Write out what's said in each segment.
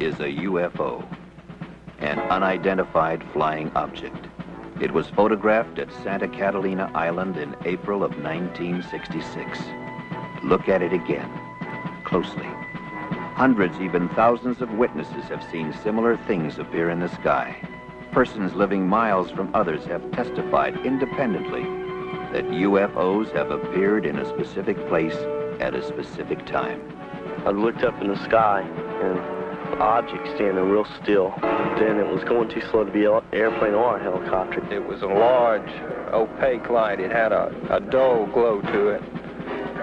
is a UFO, an unidentified flying object. It was photographed at Santa Catalina Island in April of 1966. Look at it again, closely. Hundreds, even thousands of witnesses have seen similar things appear in the sky. Persons living miles from others have testified independently that UFOs have appeared in a specific place at a specific time. I looked up in the sky and the object standing real still. Then it was going too slow to be an airplane or a helicopter. It was a large, opaque light. It had a dull glow to it.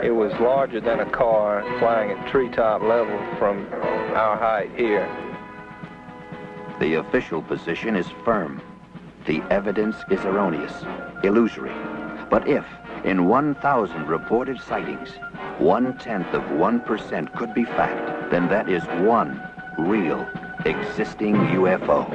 It was larger than a car, flying at treetop level from our height here. The official position is firm. The evidence is erroneous, illusory. But if, in 1,000 reported sightings, 0.1% could be fact, then that is one real, existing UFO.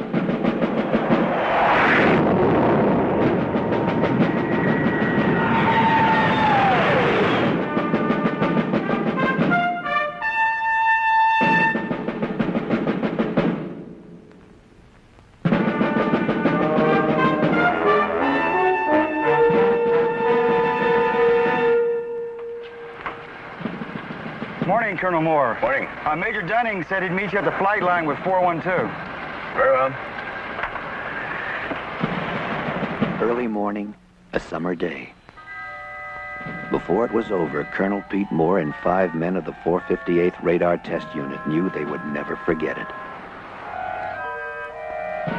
Morning, Colonel Moore. Morning. Major Dunning said he'd meet you at the flight line with 412. Very well. Early morning, a summer day. Before it was over, Colonel Pete Moore and 5 men of the 458th Radar Test Unit knew they would never forget it.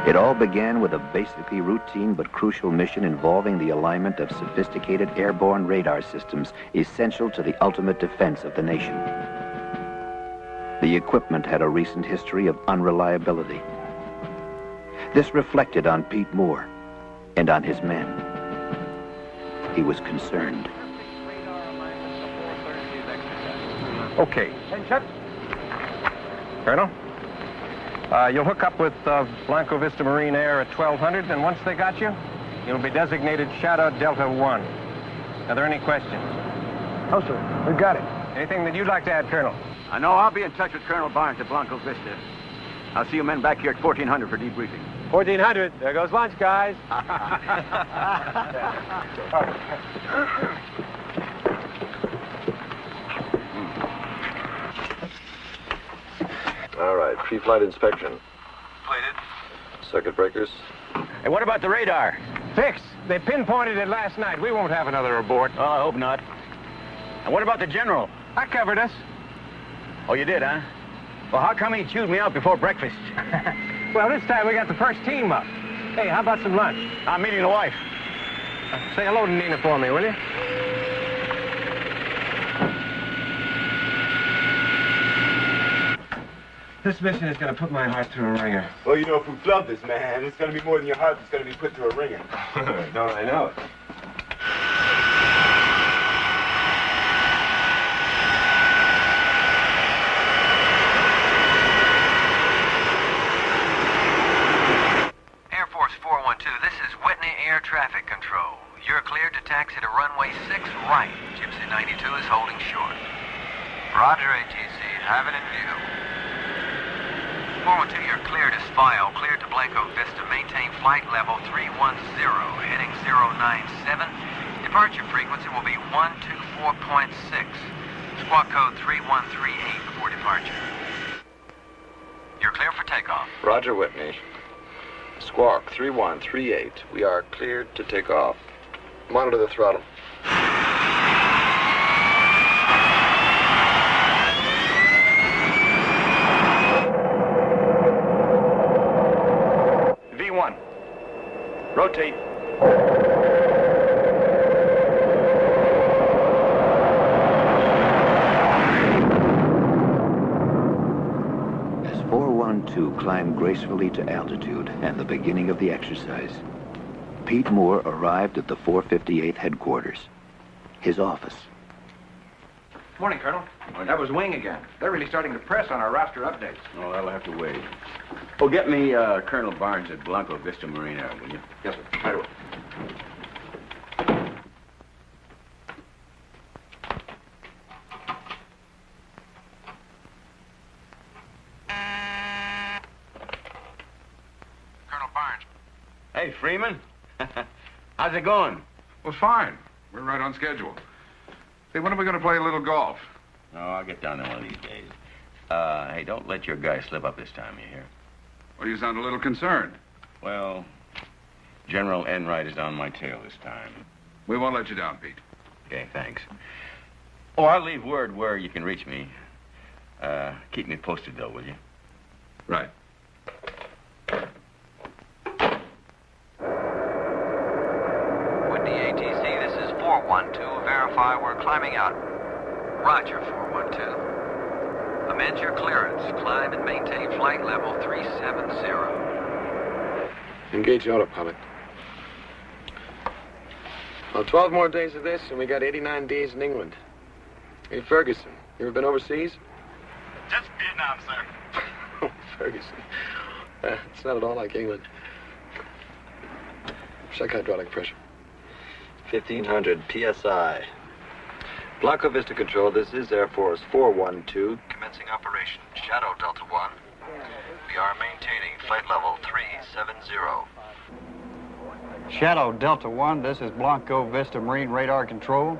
It all began with a basically routine but crucial mission involving the alignment of sophisticated airborne radar systems essential to the ultimate defense of the nation. The equipment had a recent history of unreliability. This reflected on Pete Moore and on his men. He was concerned. Okay. Attention. Colonel? You'll hook up with Blanco Vista Marine Air at 1200, and once they got you, you'll be designated Shadow Delta 1. Are there any questions? Oh, sir. We've got it. Anything that you'd like to add, Colonel? I know I'll be in touch with Colonel Barnes at Blanco Vista. I'll see you men back here at 1400 for debriefing. 1400. There goes lunch, guys. All right, pre-flight inspection. Completed. Circuit breakers. Hey, what about the radar? Fixed. They pinpointed it last night. We won't have another abort. Oh, I hope not. And what about the general? I covered us. Oh, you did, huh? Well, how come he chewed me out before breakfast? Well, this time we got the first team up. Hey, how about some lunch? I'm meeting the wife. Say hello to Nina for me, will you? This mission is going to put my heart through a ringer. Well, you know, if we flub this, man, it's going to be more than your heart that's going to be put through a ringer. Don't I know it? Air Force 412, this is Whitney Air Traffic Control. You're cleared to taxi to runway 6 right. Gypsy 92 is holding short. Roger, ATC. Have it in view. 412, you're cleared as file. Cleared to Blanco Vista. Maintain flight level 310, heading 097. Departure frequency will be 124.6. Squawk code 3138 before departure. You're clear for takeoff. Roger, Whitney. Squawk 3138. We are cleared to take off. Monitor the throttle. V1. Rotate. As 412 climbed gracefully to altitude and the beginning of the exercise, Pete Moore arrived at the 458th headquarters, his office. Morning, Colonel. That was Wing again. They're really starting to press on our roster updates. Oh, that'll have to wait. Oh, get me Colonel Barnes at Blanco Vista Marine Air, will you? Yes, sir. Right away. Hey, Freeman. How's it going? Well, fine. We're right on schedule. Hey, when are we going to play a little golf? Oh, I'll get down there one of these days. Hey, don't let your guy slip up this time, you hear? Well, you sound a little concerned. Well, General Enright is on my tail this time. We won't let you down, Pete. Okay, thanks. Oh, I'll leave word where you can reach me. Keep me posted, though, will you? Right. With the ATC, this is 412. Verify we're climbing out. Roger, 412. Amend your clearance. Climb and maintain flight level 370. Engage autopilot. Well, 12 more days of this, and we got 89 days in England. Hey, Ferguson, you ever been overseas? Just Vietnam, sir. Oh, Ferguson. It's not at all like England. Check hydraulic pressure. 1500 PSI. Blanco Vista Control, this is Air Force 412. Commencing operation. Shadow Delta 1. We are maintaining flight level 370. Shadow Delta 1, this is Blanco Vista Marine Radar Control.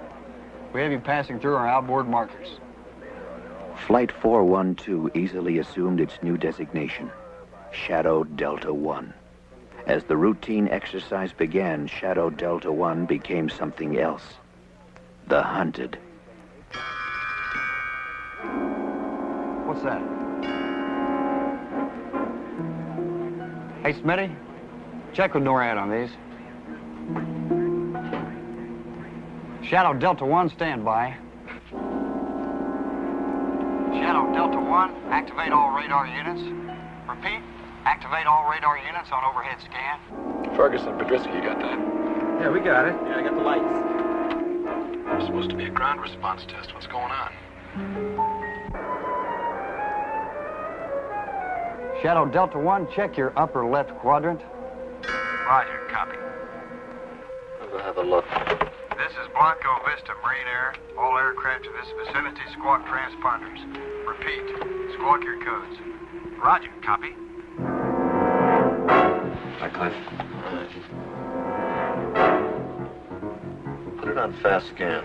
We have you passing through our outboard markers. Flight 412 easily assumed its new designation, Shadow Delta 1. As the routine exercise began, Shadow Delta 1 became something else. The hunted. What's that? Hey, Smitty, check with NORAD on these. Shadow Delta 1, stand by. Shadow Delta 1, activate all radar units. Repeat, activate all radar units on overhead scan. Ferguson, Podriski, you got that? Yeah, we got it. Yeah, I got the lights. There's supposed to be a ground response test. What's going on? Shadow Delta 1, check your upper left quadrant. Roger, copy. We'll have a look. This is Blanco Vista Marine Air. All aircraft in this vicinity squawk transponders. Repeat, squawk your codes. Roger, copy. Hi, Cliff. Put it on fast scan.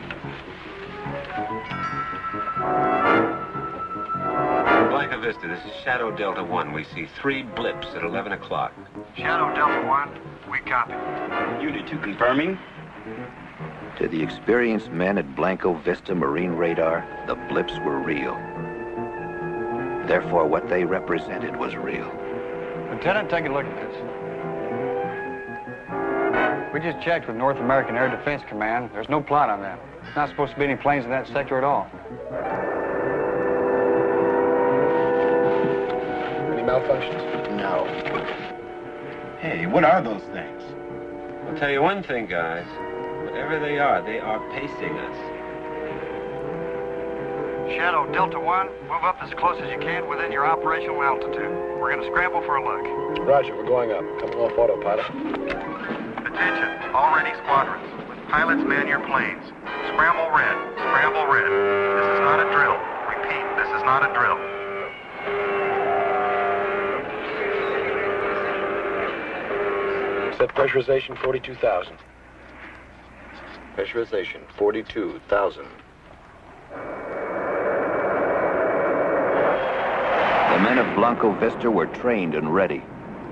Blanco Vista, this is Shadow Delta 1. We see 3 blips at 11 o'clock. Shadow Delta 1, we copy. Unit 2 confirming. To the experienced men at Blanco Vista Marine Radar, the blips were real. Therefore, what they represented was real. Lieutenant, take a look at this. We just checked with North American Air Defense Command. There's no plot on that. There's not supposed to be any planes in that sector at all. Any malfunctions? No. Hey, what are those things? I'll tell you one thing, guys. Whatever they are pacing us. Shadow Delta 1, move up as close as you can within your operational altitude. We're going to scramble for a look. Roger, we're going up. Coming off autopilot. Attention, all ready squadrons. Pilots, man your planes. Scramble red. Scramble red. This is not a drill. Repeat, this is not a drill. Set pressurization 42,000. Pressurization 42,000. The men of Blanco Vista were trained and ready.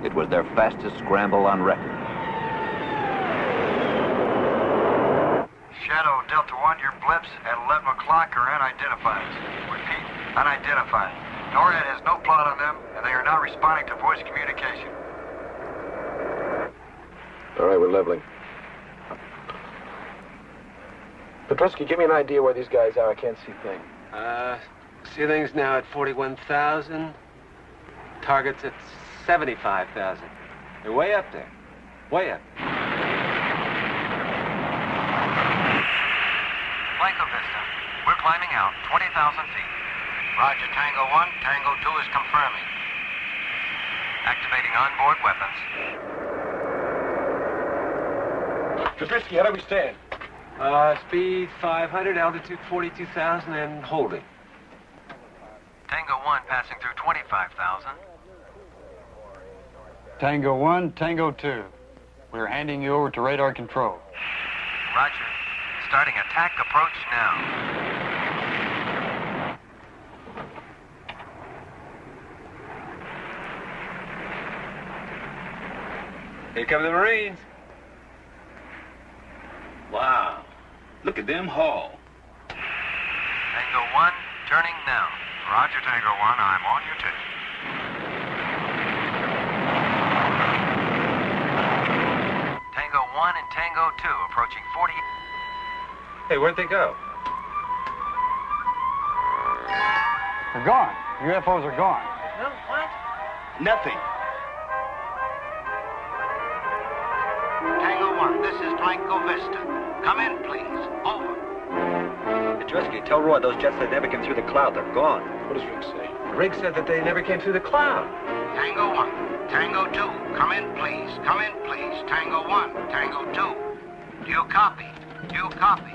It was their fastest scramble on record. Shadow Delta 1, your blips at 11 o'clock are unidentified. Repeat, unidentified. NORAD has no plot on them, and they are not responding to voice communication. All right, we're leveling. Podriski, give me an idea where these guys are. I can't see things. Ceiling's now at 41,000. Target's at 75,000. They're way up there. Way up. Blanco Vista, we're climbing out 20,000 feet. Roger, Tango 1, Tango 2 is confirming. Activating onboard weapons. Podriski, how do we stand? Speed 500, altitude 42,000, and holding. Tango 1 passing through 25,000. Tango 1, Tango 2. We're handing you over to radar control. Roger. Starting attack approach now. Here come the Marines. Wow. Look at them haul. Tango 1, turning now. Roger, Tango 1. I'm on your tape. Tango 1 and Tango 2 approaching 40. Hey, where'd they go? They're gone. UFOs are gone. No, what? Nothing. Tango 1, this is Blanco Vista. Come in, please. Over. Petrovsky, tell Roy those jets that never came through the cloud. They're gone. What does Rick say? Rigg said that they never came through the cloud. Tango 1, Tango 2, come in, please. Come in, please. Tango 1, Tango 2. Do you copy? Do you copy?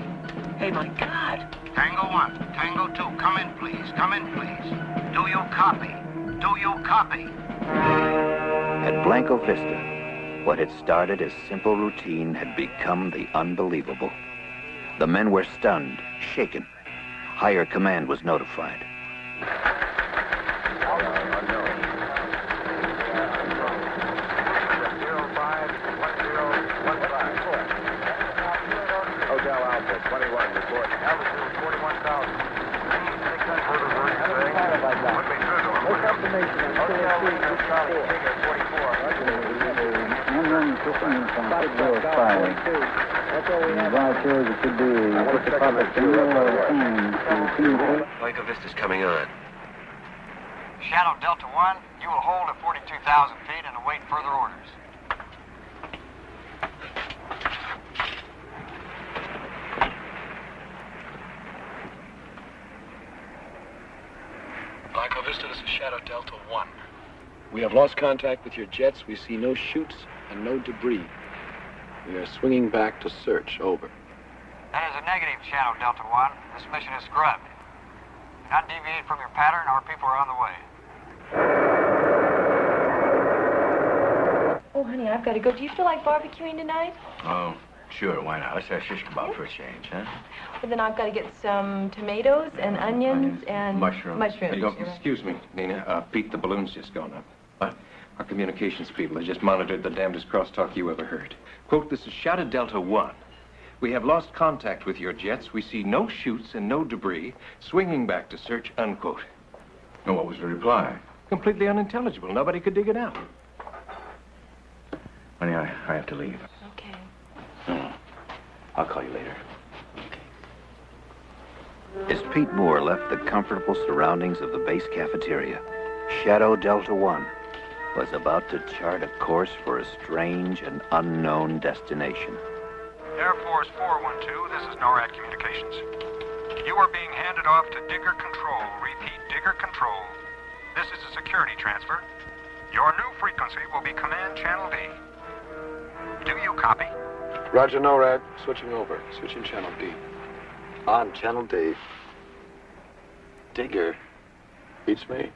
Hey, my God. Tango 1, Tango 2, come in, please. Come in, please. Do you copy? Do you copy? At Blanco Vista, what had started as simple routine had become the unbelievable. The men were stunned, shaken. Higher command was notified. Hotel Alpha, 21, report. Altitude 41,000. Blanco Vista's coming on. Shadow Delta 1, you will hold at 42,000 feet and await further orders. Blanco Vista, this is Shadow Delta 1. We have lost contact with your jets. We see no chutes and no debris. We are swinging back to search. Over. That is a negative, Shadow Delta 1. This mission is scrubbed. Do not deviate from your pattern. Our people are on the way. Oh, honey, I've got to go. Do you feel like barbecuing tonight? Oh, sure, why not? Let's have shish kebab for a change, huh? Well, then I've got to get some tomatoes and onions and... Mushrooms. Mushrooms. Hey, excuse me, Nina. Pete, the balloon's just gone up. What? Our communications people have just monitored the damnedest crosstalk you ever heard. Quote, this is Shadow Delta 1. We have lost contact with your jets. We see no chutes and no debris. Swinging back to search, unquote. And what was the reply? Completely unintelligible. Nobody could dig it out. Honey, I have to leave. Okay. No, I'll call you later. As Pete Moore left the comfortable surroundings of the base cafeteria, Shadow Delta 1 was about to chart a course for a strange and unknown destination. Air Force 412, this is NORAD Communications. You are being handed off to Digger Control. Repeat, Digger Control. This is a security transfer. Your new frequency will be Command Channel D. Do you copy? Roger, NORAD. Switching over. Switching Channel D. On Channel D. Digger. Beats me.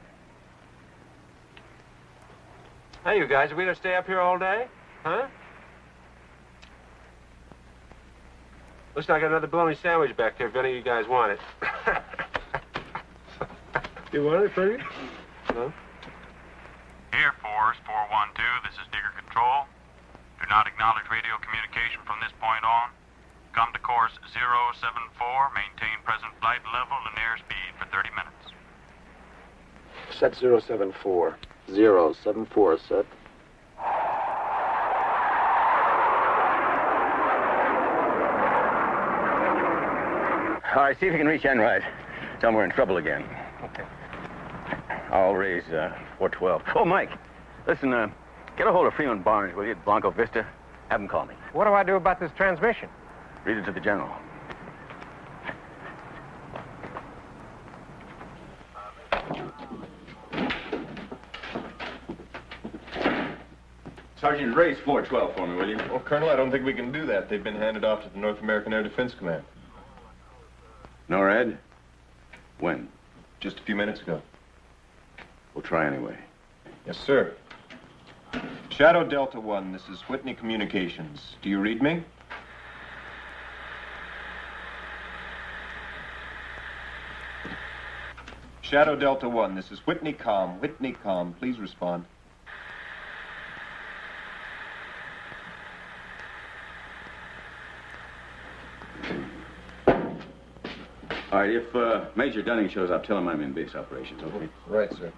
Hey, you guys, are we gonna stay up here all day? Huh? Looks like I got another bologna sandwich back there if any of you guys want it. You want it, Freddie? No? Air Force 412, this is Digger Control. Do not acknowledge radio communication from this point on. Come to course 074, maintain present flight level and airspeed for 30 minutes. Set 074. 074, set. All right, see if you can reach Enright. Tell him we're in trouble again. Okay. I'll raise 412. Oh, Mike, listen, get a hold of Freeman Barnes, will you, at Blanco Vista? Have him call me. What do I do about this transmission? Read it to the general. Sergeant, raise 412 for me, will you? Well, Colonel, I don't think we can do that. They've been handed off to the North American Air Defense Command. NORAD? When? Just a few minutes ago. We'll try anyway. Yes, sir. Shadow Delta 1, this is Whitney Communications. Do you read me? Shadow Delta 1, this is Whitney Com. Whitney Com, please respond. All right, if Major Dunning shows up, tell him I'm in base operations, okay? Right, sir.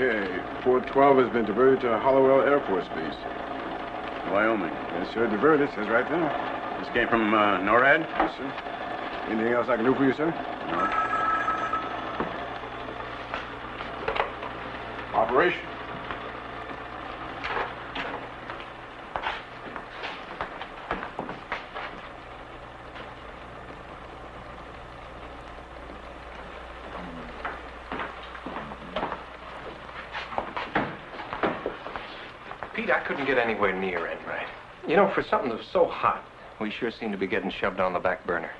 Okay, 412 has been diverted to Hollowell Air Force Base. Wyoming. Yes, sir, diverted, says right there. This came from NORAD? Yes, sir. Anything else I can do for you, sir? No. Operation. Pete, I couldn't get anywhere near Enright. You know, for something that was so hot, we sure seem to be getting shoved on the back burner.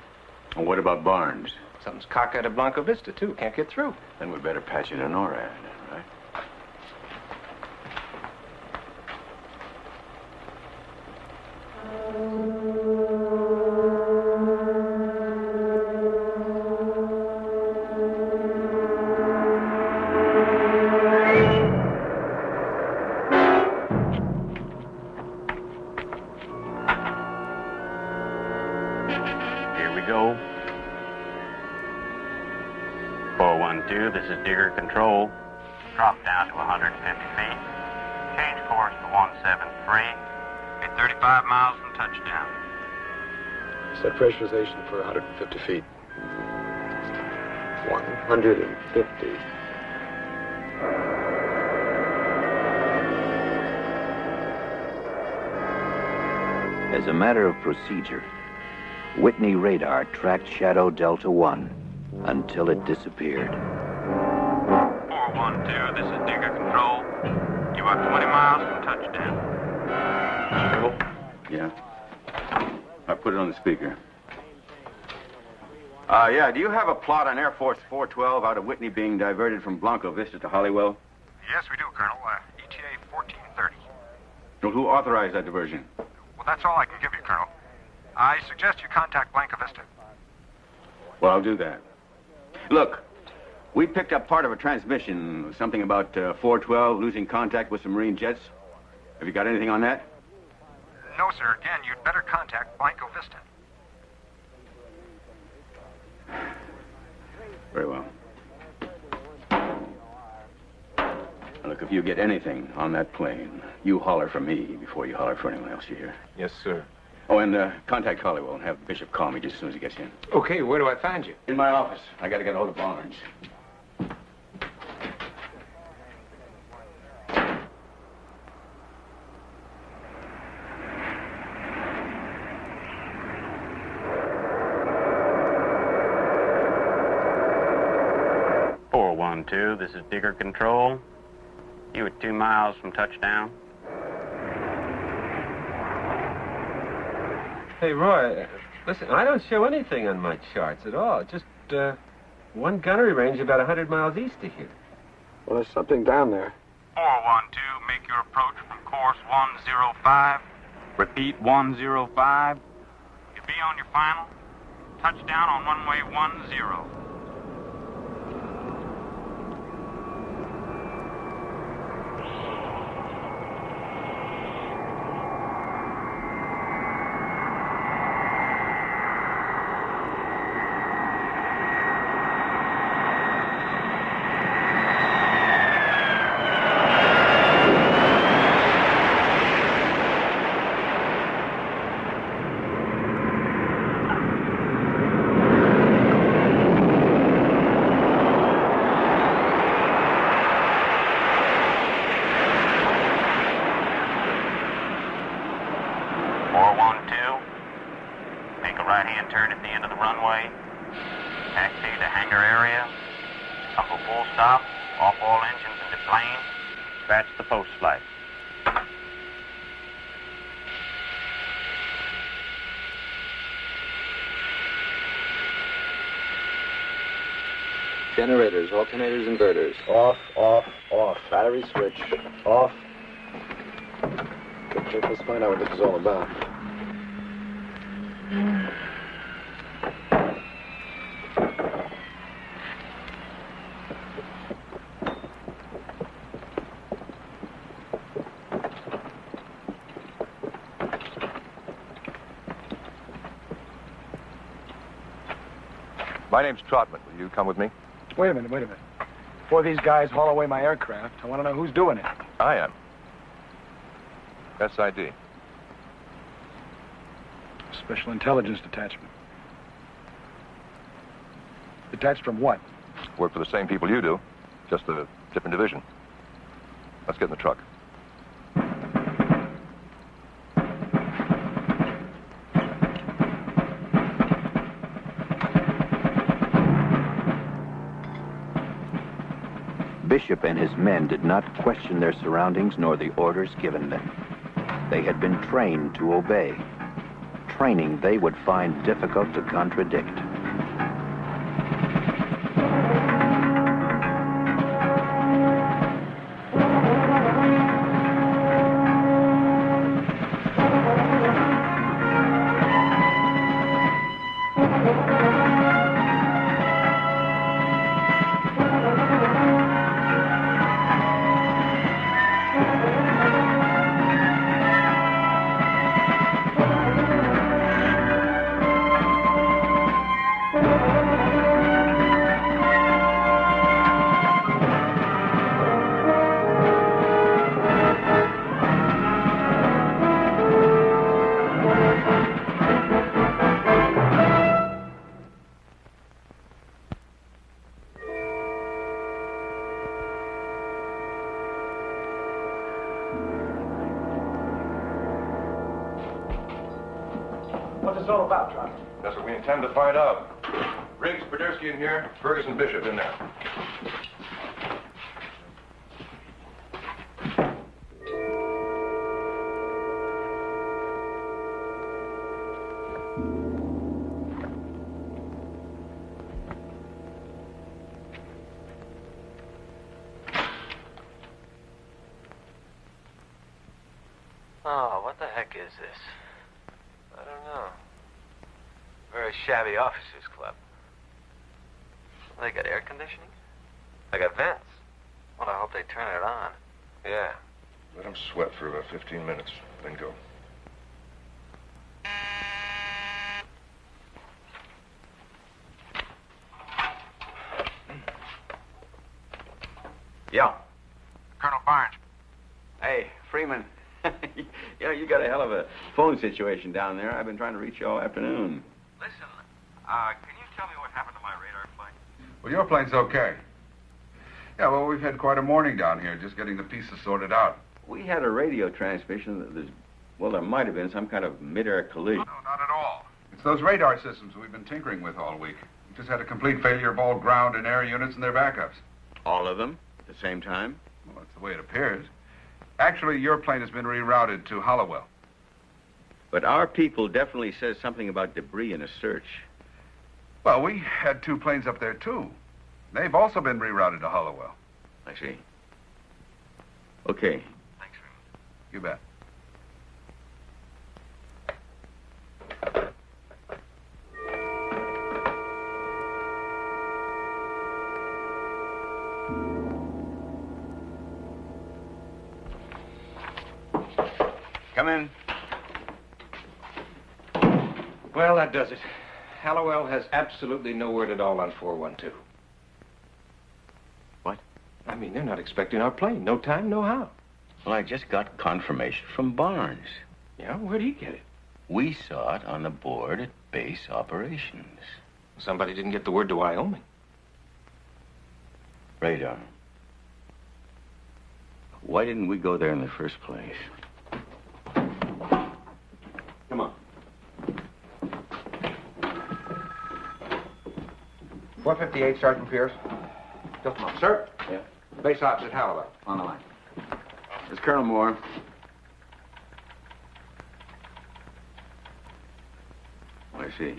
And what about Barnes? Something's cockeyed at Blanco Vista, too. Can't get through. Then we'd better patch it to NORAD, right? Here we go. 412, this is Digger Control. Drop down to 150 feet. Change course to 173. At 35 miles from touchdown. Set pressurization for 150 feet. 150. As a matter of procedure, Whitney radar tracked Shadow Delta 1 until it disappeared. 412, this is Digger Control. You are 20 miles from touchdown. Yeah. I put it on the speaker. Yeah, do you have a plot on Air Force 412 out of Whitney being diverted from Blanco Vista to Hollywell? Yes, we do, Colonel. ETA 1430. Well, who authorized that diversion? Well, that's all I can give you, Colonel. I suggest you contact Blanco Vista. Well, I'll do that. Look, we picked up part of a transmission, something about 412 losing contact with some Marine jets. Have you got anything on that? No, sir. Again, you'd better contact Blanco Vista. Very well. Look, if you get anything on that plane, you holler for me before you holler for anyone else you hear. Yes, sir. Oh, and contact Hollywell and have Bishop call me just as soon as he gets in. Okay, where do I find you? In my office. I got to get hold of Barnes. This is Digger Control. You are 2 miles from touchdown. Hey, Roy, listen, I don't show anything on my charts at all. Just one gunnery range about 100 miles east of here. Well, there's something down there. 412, make your approach from course 105. Repeat 105. You'll be on your final. Touchdown on runway 10. Generators, alternators, inverters. Off, off, off. Battery switch. Off. Okay, let's find out what this is all about. My name's Trotman. Will you come with me? Wait a minute. Before these guys haul away my aircraft, I want to know who's doing it. I am. SID. Special Intelligence Detachment. Detached from what? Work for the same people you do, just a different division. Let's get in the truck. Bishop and his men did not question their surroundings nor the orders given them. They had been trained to obey, training they would find difficult to contradict. What's this all about, Charlie? That's what we intend to find out. Riggs, Podersky in here, Ferguson, Bishop in there. Oh, what the heck is this? I don't know. Very shabby officers' club. Well, they got air conditioning? They got vents. Well, I hope they turn it on. Yeah. Let them sweat for about 15 minutes, then go. Yeah. Colonel Barnes. Hey, Freeman. You got a hell of a phone situation down there. I've been trying to reach you all afternoon. Listen, can you tell me what happened to my radar plane? Well, your plane's okay. Yeah, well, we've had quite a morning down here, just getting the pieces sorted out. We had a radio transmission that there might have been some kind of mid-air collision. No, not at all. It's those radar systems we've been tinkering with all week. We just had a complete failure of all ground and air units and their backups. All of them at the same time? Well, that's the way it appears. Actually, your plane has been rerouted to Hollowell. But our people definitely says something about debris in a search. Well, we had 2 planes up there, too. They've also been rerouted to Hollowell. I see. Okay. Thanks, Raymond. You bet. Come in. Well, that does it. Hallowell has absolutely no word at all on 412. What? I mean, they're not expecting our plane. No time, no how. Well, I just got confirmation from Barnes. Yeah? Where'd he get it? We saw it on the board at base operations. Somebody didn't get the word to Wyoming. Radar. Why didn't we go there in the first place? Come on. 458, Sergeant Pierce. Just a moment. Sir? Yeah? Base ops at Hallowell. On the line. It's Colonel Moore. I see.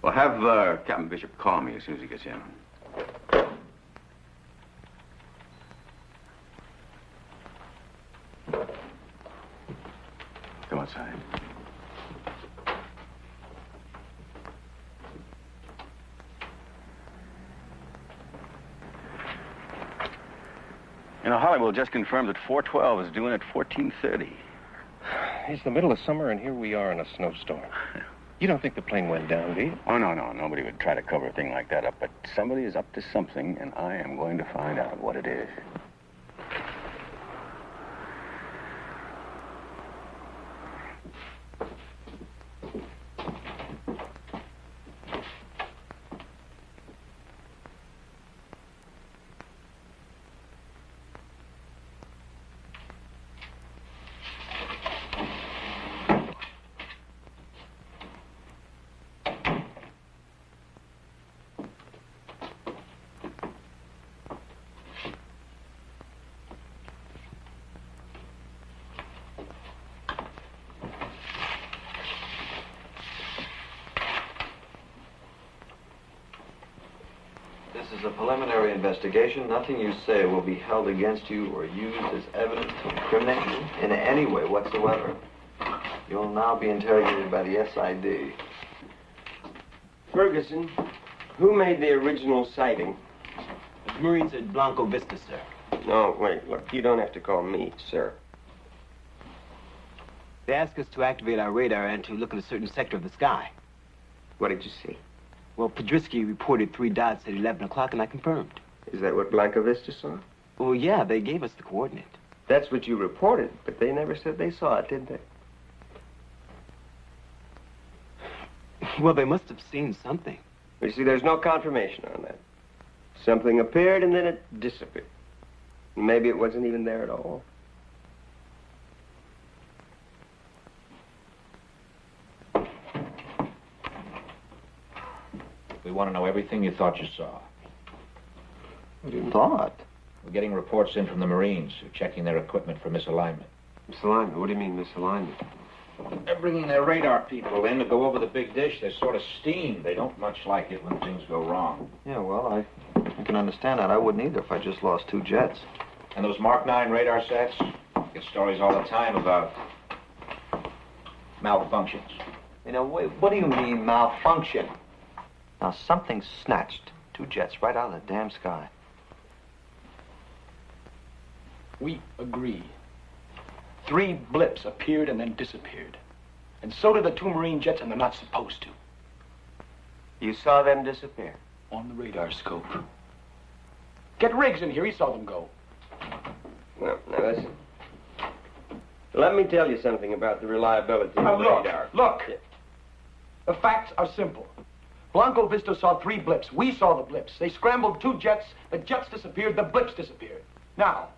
Well, have Captain Bishop call me as soon as he gets in. Come outside. You know, Hollywood just confirmed that 412 is due in at 14:30. It's the middle of summer, and here we are in a snowstorm. You don't think the plane went down, do you? Oh, no. Nobody would try to cover a thing like that up, but somebody is up to something, and I am going to find out what it is. This is a preliminary investigation. Nothing you say will be held against you or used as evidence to incriminate you in any way whatsoever. You'll now be interrogated by the SID. Ferguson, who made the original sighting? The Marines at Blanco Vista, sir. No, wait, look, you don't have to call me, sir. They asked us to activate our radar and to look at a certain sector of the sky. What did you see? Well, Podersky reported 3 dots at 11 o'clock, and I confirmed. Is that what Blanco Vista saw? Well, yeah, they gave us the coordinate. That's what you reported, but they never said they saw it, did they? Well, they must have seen something. You see, there's no confirmation on that. Something appeared and then it disappeared. Maybe it wasn't even there at all. want to know everything you thought you saw. Thought? We're getting reports in from the Marines who are checking their equipment for misalignment. Misalignment? What do you mean, misalignment? They're bringing their radar people in to go over the big dish. They're sort of steamed. They don't much like it when things go wrong. Yeah, well, I can understand that. I wouldn't either if I just lost 2 jets. And those Mark 9 radar sets? Get stories all the time about malfunctions. You know, what do you mean, malfunction? Now, something snatched 2 jets right out of the damn sky. We agree. 3 blips appeared and then disappeared. And so did the 2 Marine jets, and they're not supposed to. You saw them disappear? On the radar scope. Get Riggs in here, he saw them go. Well, now listen. Let me tell you something about the reliability of the radar. Look! The facts are simple. Blanco Vista saw 3 blips. We saw the blips. They scrambled 2 jets. The jets disappeared. The blips disappeared. Now,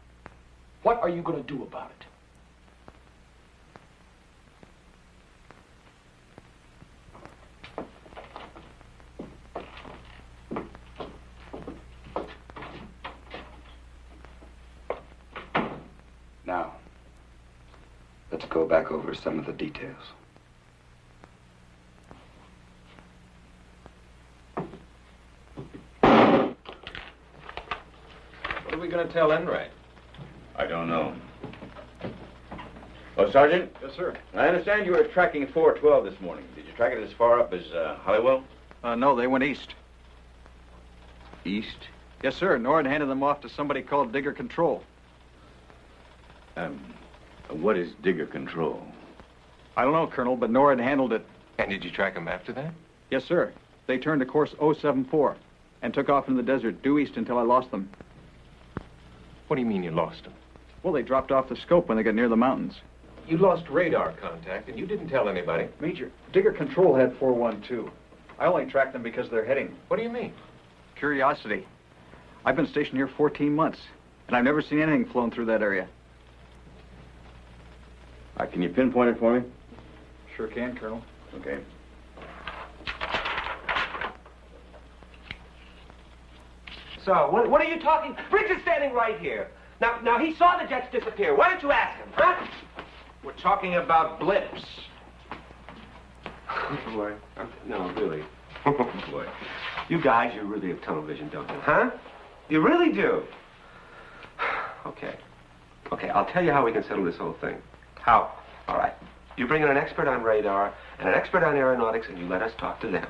what are you going to do about it? Now, let's go back over some of the details. What are we going to tell Enright? I don't know. Oh, Sergeant? Yes, sir. I understand you were tracking 412 this morning. Did you track it as far up as Holywell? No, they went east. East? Yes, sir. Nord handed them off to somebody called Digger Control. What is Digger Control? I don't know, Colonel, but Nord handled it. And did you track them after that? Yes, sir. They turned to course 074 and took off into the desert due east until I lost them. What do you mean you lost them? Well, they dropped off the scope when they got near the mountains. You lost radar contact, and you didn't tell anybody. Major, Digger Control had 412. I only tracked them because they're heading. What do you mean? Curiosity. I've been stationed here 14 months, and I've never seen anything flown through that area. Can you pinpoint it for me? Sure can, Colonel. Okay. So, what are you talking? Riggs is standing right here. Now he saw the jets disappear. Why don't you ask him, huh? We're talking about blips. Boy, no, really. Boy, you guys, you really have tunnel vision, don't you? Huh? You really do. Okay. Okay, I'll tell you how we can settle this whole thing. How? All right. You bring in an expert on radar and an expert on aeronautics, and you let us talk to them.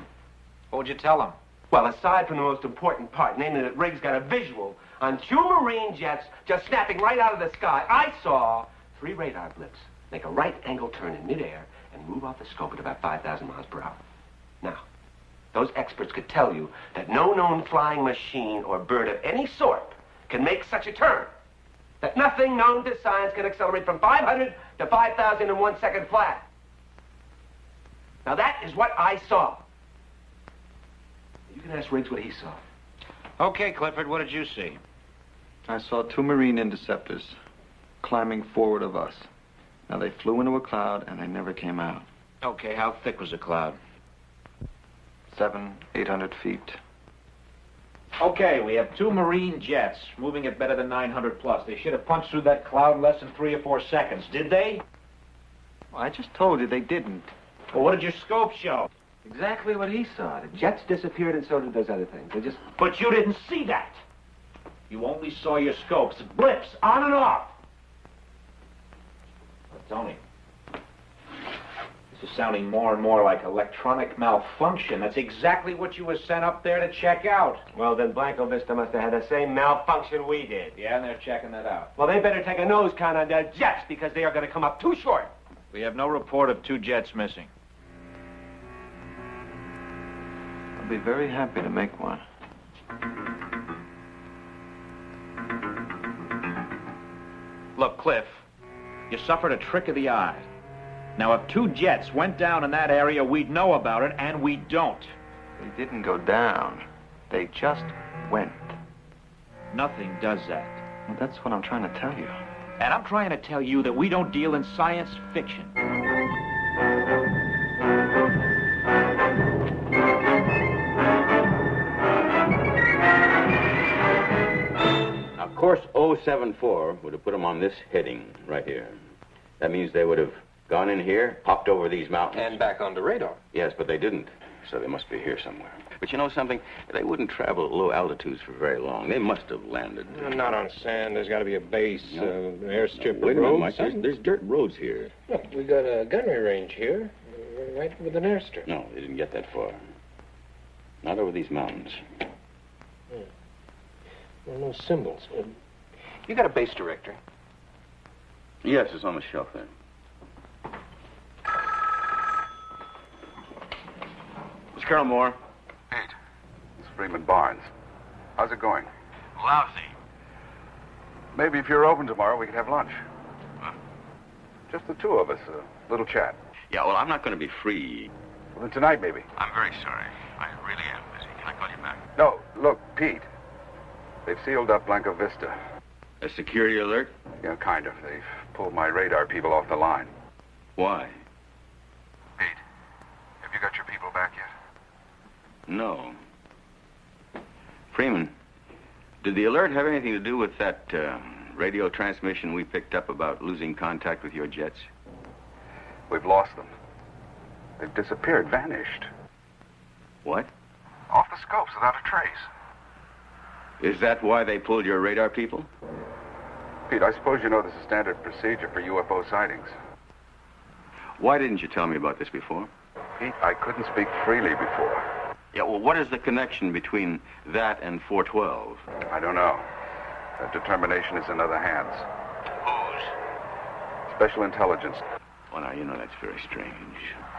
What would you tell them? Well, aside from the most important part, namely that Riggs got a visual on 2 Marine jets just snapping right out of the sky, I saw 3 radar blips make a right-angle turn in midair and move off the scope at about 5,000 miles per hour. Now, those experts could tell you that no known flying machine or bird of any sort can make such a turn. That nothing known to science can accelerate from 500 to 5,000 in 1 second flat. Now, that is what I saw. You can ask Riggs what he saw. Okay, Clifford, what did you see? I saw 2 Marine interceptors climbing forward of us. Now, they flew into a cloud, and they never came out. Okay, how thick was the cloud? 700, 800 feet. Okay, we have 2 Marine jets moving at better than 900 plus. They should have punched through that cloud in less than 3 or 4 seconds. Did they? Well, I just told you they didn't. Well, what did your scope show? Exactly what he saw. The jets disappeared, and so did those other things. They just... But you didn't see that. You only saw your scopes. Blips, on and off. But Tony, this is sounding more and more like electronic malfunction. That's exactly what you were sent up there to check out. Well, then Blanco Vista must have had the same malfunction we did. Yeah, and they're checking that out. Well, they better take a nose count on their jets, because they are going to come up too short. We have no report of 2 jets missing. I'll be very happy to make one. Look, Cliff, you suffered a trick of the eye. Now, if 2 jets went down in that area, we'd know about it, and we don't. They didn't go down. They just went. Nothing does that. Well, that's what I'm trying to tell you. And I'm trying to tell you that we don't deal in science fiction. course 074 would have put them on this heading right here. That means they would have gone in here, hopped over these mountains. And back on the radar. Yes, but they didn't. So they must be here somewhere. But you know something? They wouldn't travel at low altitudes for very long. They must have landed. Not on sand. There's got to be a base, an airstrip, Wait a minute, road, Mike. There's dirt roads here. Look, we got a gunnery range here, right with an airstrip. No, they didn't get that far. Not over these mountains. Well, no symbols. You got a base directory? Yes, it's on the shelf there. It's Colonel Moore. Pete, it's Freeman Barnes. How's it going? Lousy. Maybe if you're open tomorrow, we could have lunch. Huh? Just the two of us, a little chat. Yeah, well, I'm not going to be free. Well, then tonight, maybe. I'm very sorry. I really am busy. Can I call you back? No, look, Pete. They've sealed up Blanco Vista. A security alert? Yeah, kind of. They've pulled my radar people off the line. Why? Pete, have you got your people back yet? No. Freeman, did the alert have anything to do with that radio transmission we picked up about losing contact with your jets? We've lost them. They've disappeared, vanished. What? Off the scopes without a trace. Is that why they pulled your radar people? Pete, I suppose you know this is standard procedure for UFO sightings. Why didn't you tell me about this before? Pete, I couldn't speak freely before. Yeah, well, what is the connection between that and 412? I don't know. That determination is in other hands. Whose? Special intelligence. Well, now, you know that's very strange.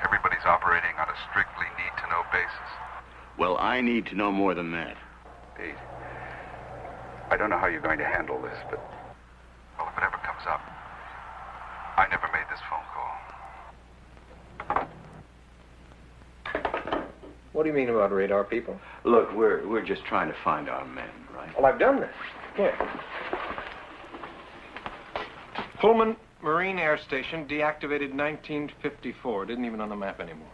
Everybody's operating on a strictly need-to-know basis. Well, I need to know more than that. Pete, I don't know how you're going to handle this, but... Well, if it ever comes up, I never made this phone call. What do you mean about radar people? Look, we're just trying to find our men, right? Well, I've done that. Here. Pullman Marine Air Station, deactivated 1954. Didn't even on the map anymore.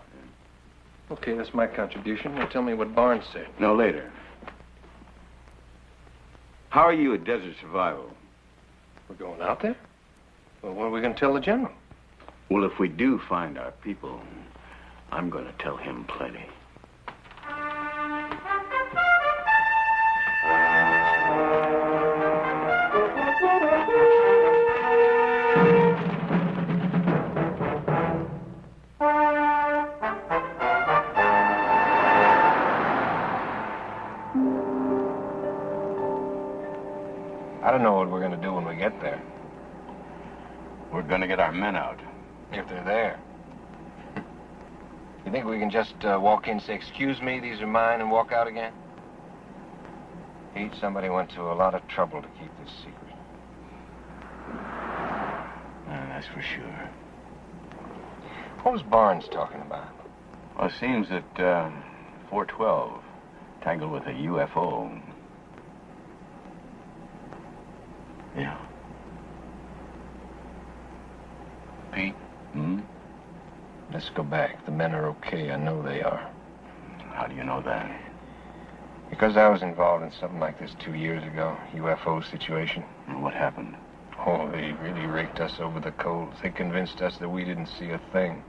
Okay, that's my contribution. Now tell me what Barnes said. No, later. How are you at Desert Survival? We're going out there? Well, what are we going to tell the general? Well, if we do find our people, I'm going to tell him plenty. I don't know what we're going to do when we get there. We're going to get our men out. If they're there. You think we can just walk in and say, "Excuse me, these are mine," and walk out again? Pete, somebody went to a lot of trouble to keep this secret. That's for sure. What was Barnes talking about? Well, it seems that 412 tangled with a UFO. Yeah. Pete? Hmm? Let's go back. The men are okay. I know they are. How do you know that? Because I was involved in something like this 2 years ago. UFO situation. And what happened? Oh, they really raked us over the coals. They convinced us that we didn't see a thing.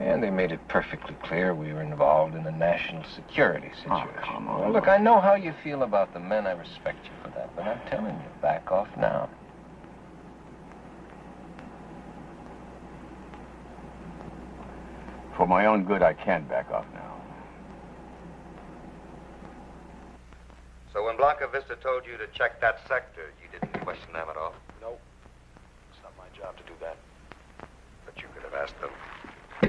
And they made it perfectly clear we were involved in a national security situation. Oh, come on. Well, look, I know how you feel about the men. I respect you for that. But I'm telling you, back off now. For my own good, I can't back off now. So when Blanca Vista told you to check that sector, you didn't question them at all? No. It's not my job to do that. But you could have asked them.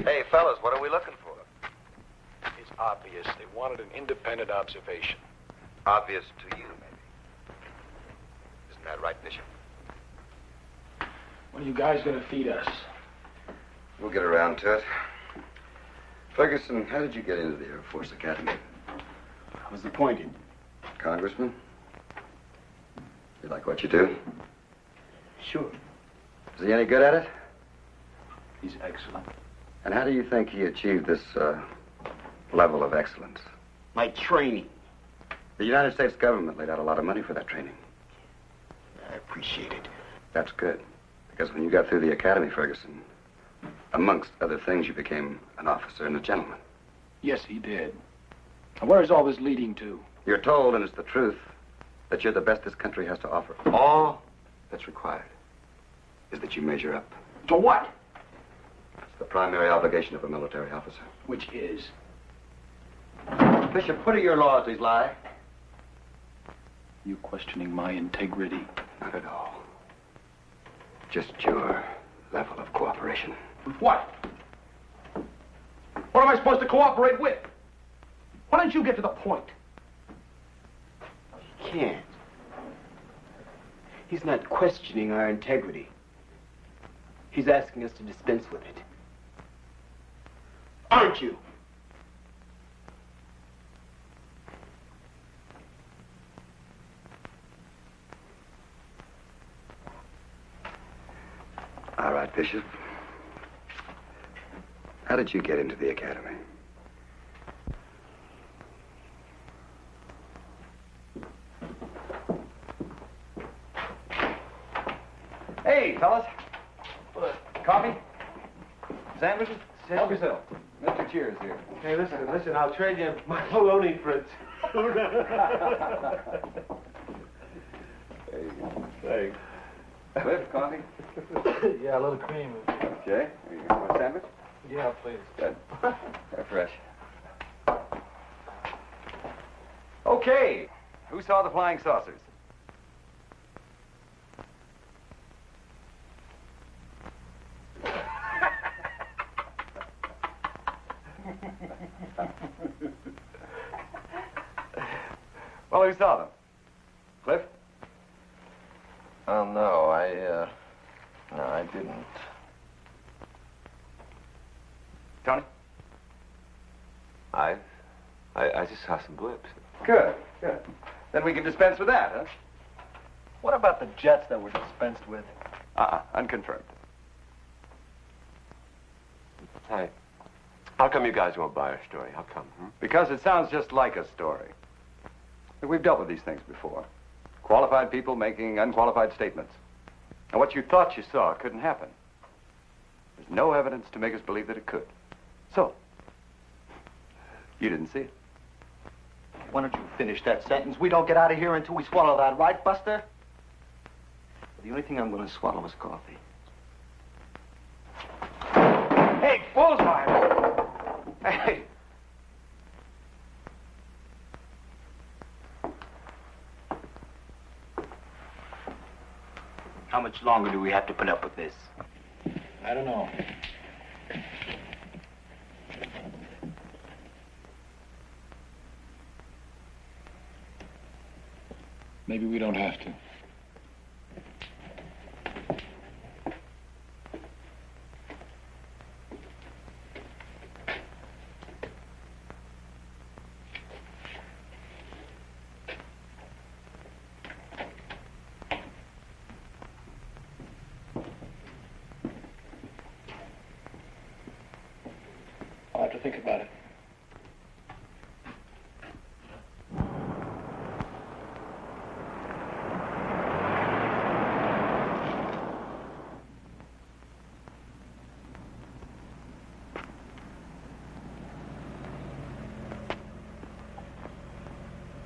Hey, fellas, what are we looking for? It's obvious. They wanted an independent observation. Obvious to you, maybe. Isn't that right, Bishop? When are you guys going to feed us? We'll get around to it. Ferguson, how did you get into the Air Force Academy? I was appointed. Congressman? You like what you do? Sure. Is he any good at it? He's excellent. And how do you think he achieved this level of excellence? My training. The United States government laid out a lot of money for that training. I appreciate it. That's good. Because when you got through the academy, Ferguson, amongst other things, you became an officer and a gentleman. Yes, he did. Now, where is all this leading to? You're told, and it's the truth, that you're the best this country has to offer. All that's required is that you measure up. To what? It's the primary obligation of a military officer. Which is? Bishop, what are your laws, these lie? You questioning my integrity? Not at all. Just your level of cooperation. With what? What am I supposed to cooperate with? Why don't you get to the point? He can't. He's not questioning our integrity. He's asking us to dispense with it. Aren't you? All right, Bishop. How did you get into the academy? Hey, fellas. Coffee? Sandwiches? Help yourself. Mr. Cheers here. Hey, listen, I'll trade you my bologna fritz. There you go. Thanks. Cliff, coffee? Yeah, a little cream. Okay. There you go. Want a sandwich? Yeah, please. Good. They're fresh. Okay. Who saw the flying saucers? Well, who saw them? Cliff? Oh, no, I didn't. Tony? I just saw some blips. Good, good. Then we can dispense with that, huh? What about the jets that were dispensed with? Unconfirmed. Hey, how come you guys won't buy our story? How come? Because it sounds just like a story. We've dealt with these things before. Qualified people making unqualified statements. And what you thought you saw couldn't happen. There's no evidence to make us believe that it could. So, you didn't see it. Why don't you finish that sentence? We don't get out of here until we swallow that, right, Buster? The only thing I'm going to swallow is coffee. Hey, bullseye! Hey! How much longer do we have to put up with this? I don't know. Maybe we don't have to. I'll have to think about it.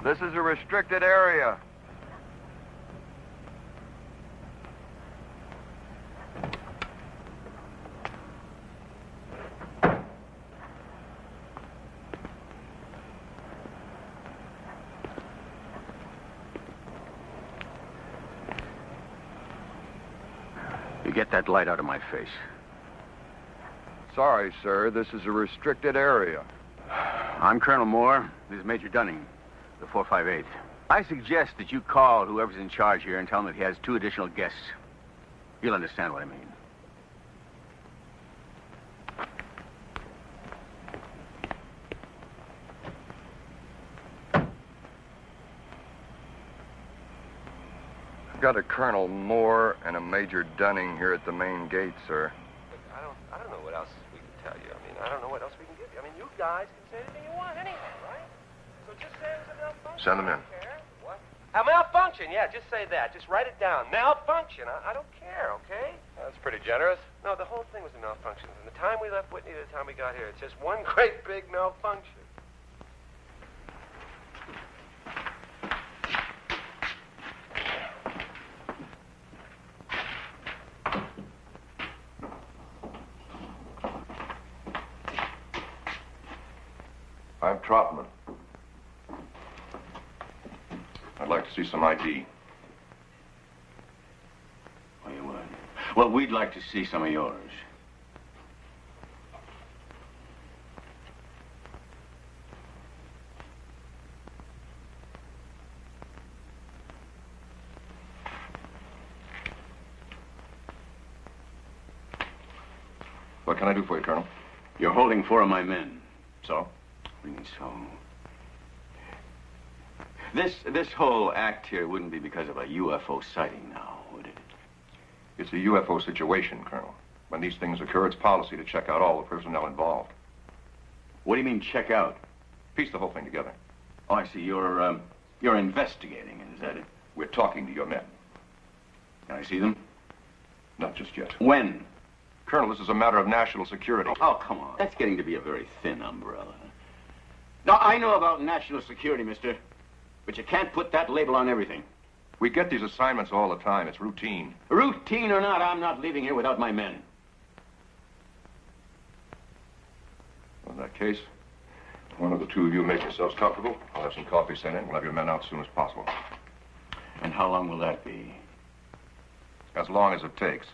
This is a restricted area. You get that light out of my face. Sorry, sir. This is a restricted area. I'm Colonel Moore. This is Major Dunning, the 458th. I suggest that you call whoever's in charge here and tell him that he has 2 additional guests. You'll understand what I mean. I've got a Colonel Moore and a Major Dunning here at the main gate, sir. I don't know what else we can tell you. I mean, I don't know what else we can give you. I mean, you guys can say anything you want anyhow, right? So just say it was enough fun. Send them in. What? A malfunction, yeah, just say that. Just write it down. Malfunction. I don't care, okay? That's pretty generous. No, the whole thing was a malfunction. From the time we left Whitney to the time we got here, it's just one great big malfunction. I'm Trotman. I'd like to see some ID. Oh, you would? Well, we'd like to see some of yours. What can I do for you, Colonel? You're holding 4 of my men. So? Really so? This whole act here wouldn't be because of a UFO sighting now, would it? It's a UFO situation, Colonel. When these things occur, it's policy to check out all the personnel involved. What do you mean, check out? Piece the whole thing together. Oh, I see. You're investigating, is that it? We're talking to your men. Can I see them? Not just yet. When? Colonel, this is a matter of national security. Oh, come on. That's getting to be a very thin umbrella. Now, I know about national security, mister. But you can't put that label on everything. We get these assignments all the time. It's routine. Routine or not, I'm not leaving here without my men. Well, in that case, one of the two of you make yourselves comfortable. I'll have some coffee sent in. We'll have your men out as soon as possible. And how long will that be? As long as it takes.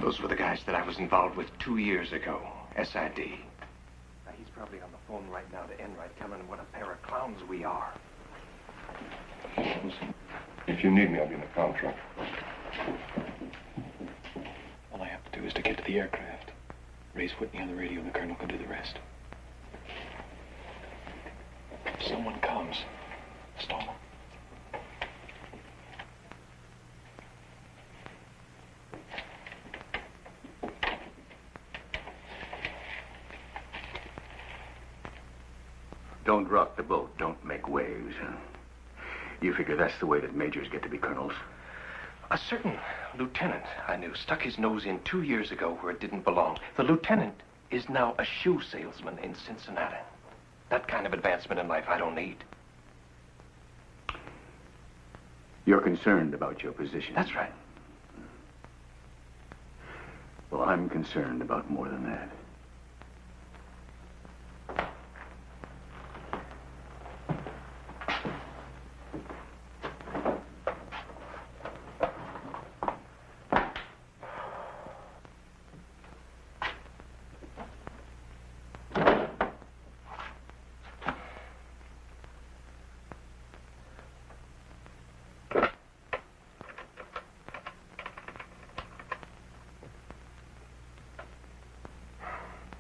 Those were the guys that I was involved with 2 years ago. SID. Now, he's probably on the phone right now to Enright, telling him what a pair of clowns we are. Listen, if you need me, I'll be in the contract. All I have to do is to get to the aircraft. Raise Whitney on the radio, and the colonel can do the rest. If someone comes, stall them. Don't rock the boat. Don't make waves. You figure that's the way that majors get to be colonels? A certain lieutenant I knew stuck his nose in 2 years ago where it didn't belong. The lieutenant is now a shoe salesman in Cincinnati. That kind of advancement in life I don't need. You're concerned about your position. That's right. Well, I'm concerned about more than that.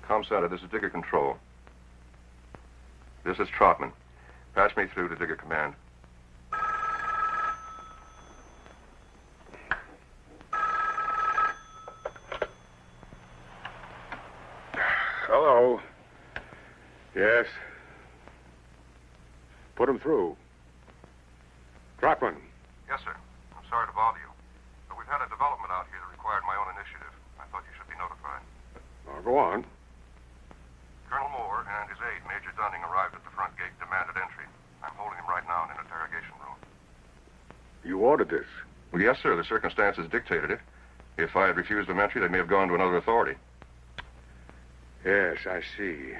Com Center, this is Digger Control. This is Trotman. Patch me through to Digger Command. Hello. Yes. Put him through. Trotman. Yes, sir. I'm sorry to bother you. But we've had a development out here that required my own initiative. I thought you should be notified. Go on. Colonel Moore and his aide, Major Dunning, arrived at the front gate, demanded entry. I'm holding him right now in an interrogation room. You ordered this? Well, yes, sir. The circumstances dictated it. If I had refused them entry, they may have gone to another authority. Yes, I see.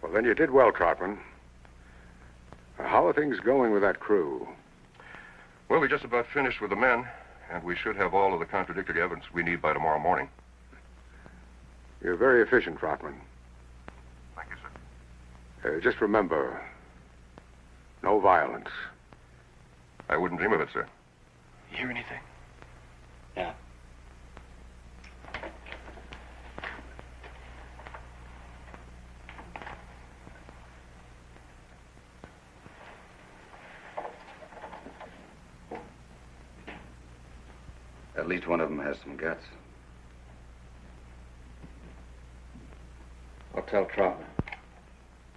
Well, then you did well, Trotman. How are things going with that crew? Well, we just about finished with the men, and we should have all of the contradictory evidence we need by tomorrow morning. You're very efficient, Trotman. Thank you, sir. Just remember, no violence. I wouldn't dream of it, sir. You hear anything? Yeah. At least one of them has some guts. I'll tell Troutman.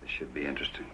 This should be interesting.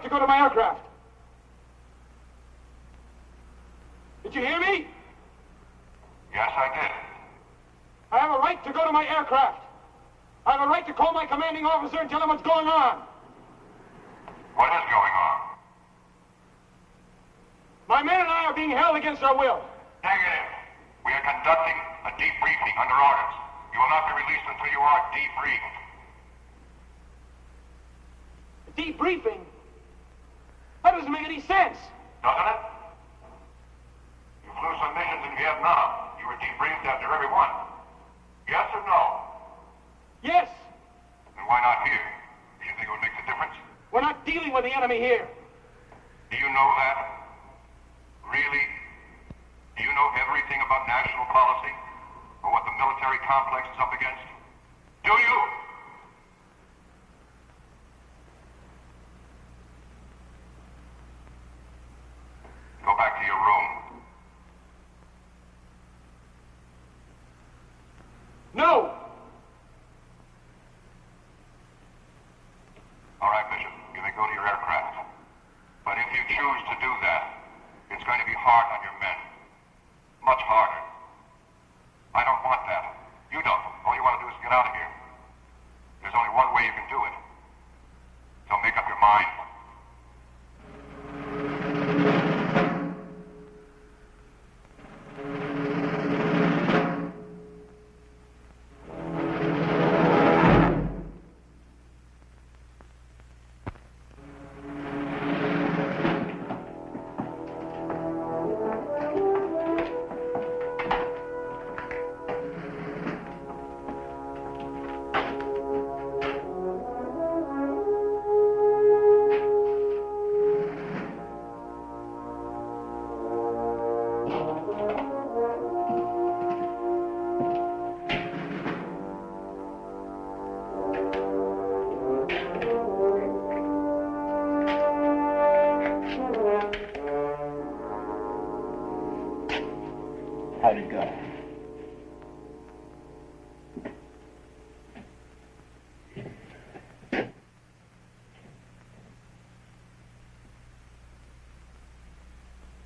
To go to my aircraft. Did you hear me? Yes, I did. I have a right to go to my aircraft. I have a right to call my commanding officer and tell him what's going on. What is going on? My men and I are being held against our will. Negative. We are conducting a debriefing under orders. You will not be released until you are debriefed. Debriefing? That doesn't make any sense. Doesn't it? You flew some missions in Vietnam. You were debriefed after every one. Yes or no? Yes. Then why not here? Do you think it would make the difference? We're not dealing with the enemy here. Do you know that? Really? Do you know everything about national policy? Or what the military complex is up against? Do you? Go back to your room. No! All right, Bishop. You may go to your aircraft. But if you choose to do that, it's going to be hard on your men. Much harder. I don't want that. You don't. All you want to do is get out of here. There's only one way you can do it. So make up your mind. How'd it go?